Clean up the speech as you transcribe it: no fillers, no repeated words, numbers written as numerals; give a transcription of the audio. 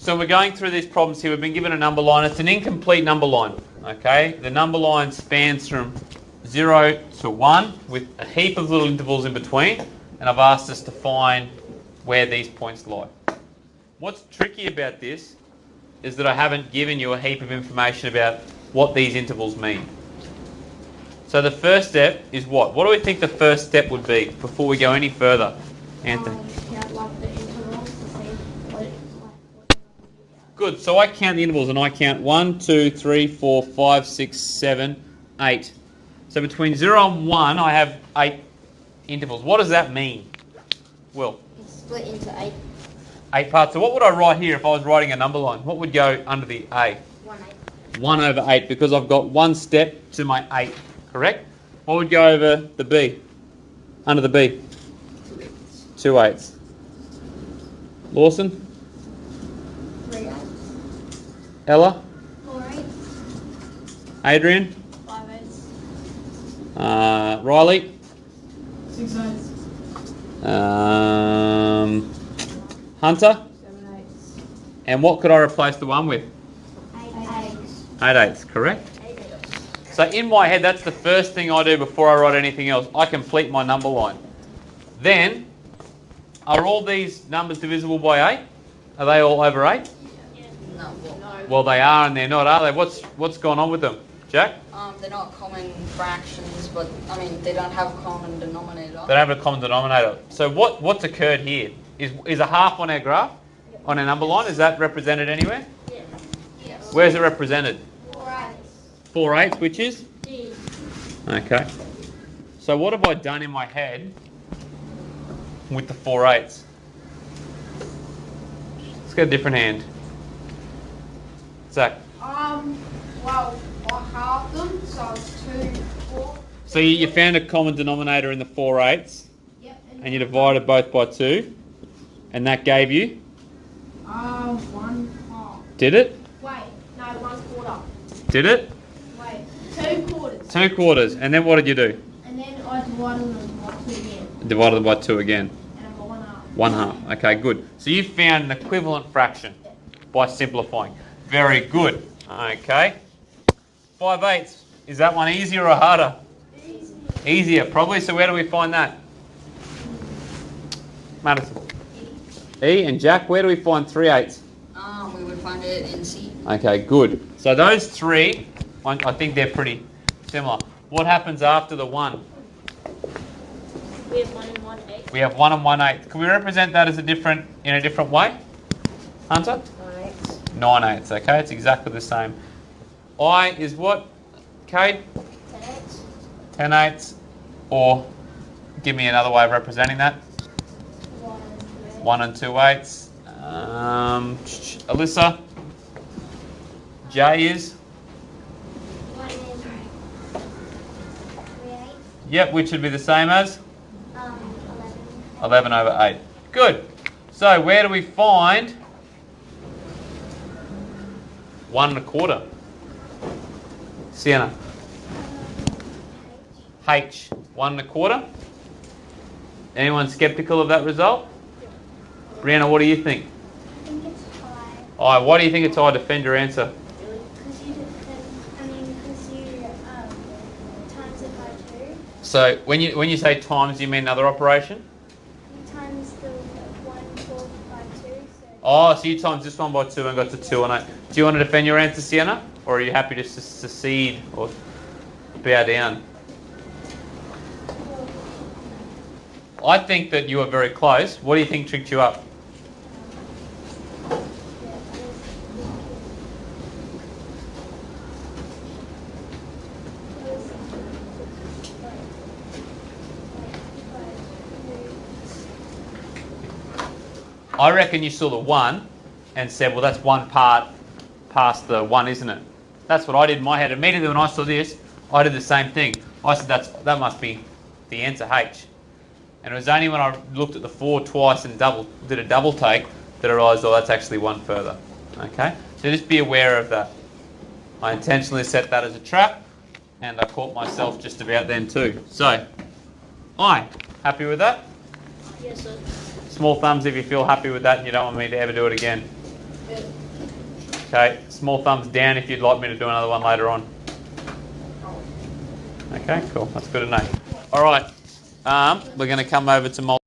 So we're going through these problems here. We've been given a number line. It's an incomplete number line. Okay, the number line spans from 0 to 1 with a heap of little intervals in between, and I've asked us to find where these points lie. What's tricky about this is that I haven't given you a heap of information about what these intervals mean. So the first step is what? What do we think the first step would be before we go any further, Anthony? Count like the intervals to see what Good, so I count the intervals and I count 1, 2, 3, 4, 5, 6, 7, 8. So between 0 and 1 I have 8 intervals. What does that mean? Will? it's split into 8. 8 parts. So what would I write here if I was writing a number line? What would go under the A? 1/8. 1 over 8, because I've got one step to my 8, correct? What would go over the B? Under the B? 2 8s. Lawson? 3 8. Ella? 4 8. Adrian? 5 8. Riley? 6 8. Hunter? 7 8. And what could I replace the 1 with? 8 8. 8 8s, correct? 8 8. So in my head, that's the first thing I do before I write anything else. I complete my number line. Then, are all these numbers divisible by 8? Are they all over 8? No. Well, they are and they're not, are they? What's going on with them? Jack? They're not common fractions, but I mean they don't have a common denominator. They don't have a common denominator. So what's occurred here? Is a half on our graph? On our number line? Is that represented anywhere? Yes. Where's it represented? 4 8. 4 8s, which is? D. Okay. So what have I done in my head with the 4 8s? Let's get a different hand. Zach. Well, I halved them, so it's 2 4. So you found a common denominator in the 4 8s, Yep. and you divided both by 2, and that gave you? 1 half. Did it? Wait, no, 1/4. Did it? Wait, 2 quarters. 2 quarters. And then what did you do? And then I divided them by 2 again. Divided them by 2 again. And I got 1 half. 1 half. Okay, good. So you found an equivalent fraction by simplifying. Very good. Okay. 5 8s. Is that one easier or harder? Easy. Easier, probably. So where do we find that? Madison. E. And Jack, where do we find 3 8s? We would find it in C. Okay, good. So those 3, I think they're pretty similar. What happens after the 1? We have 1 and 1 8. We have 1 and 1 8. Can we represent that as in a different way? Hunter? 9 8. 9 8s, okay? It's exactly the same. I is what, Cade? 10 8. 10 8s, or give me another way of representing that. 1 and 2 8s. Alyssa? J is? 1 and 3 8. Yep, which would be the same as? 11. 11 over 8. Good. So where do we find 1 1/4? Sienna? H. 1 1/4? Anyone skeptical of that result? Brianna, what do you think? I think it's high. Oh, why do you think it's high? Defend your answer. Because you times it by 2. So when you say times, you mean another operation? You times the 1/4 by 2. So Oh, so you times this one by 2 and got to 2 and 8. Do you want to defend your answer, Sienna? Or are you happy to secede or bow down? I think that you are very close. What do you think tricked you up? I reckon you saw the 1 and said, well, that's 1 part past the 1, isn't it? That's what I did in my head. Immediately when I saw this, I did the same thing. I said, that must be the answer, H. And it was only when I looked at the 4 twice and did a double take that I realised, oh, that's actually 1 further. Okay? So just be aware of that. I intentionally set that as a trap, and I caught myself just about then too. So, happy with that? yes, sir. Small thumbs if you feel happy with that and you don't want me to ever do it again. Good. Okay, small thumbs down if you'd like me to do another one later on. Okay, cool. That's good to know. All right, we're going to come over to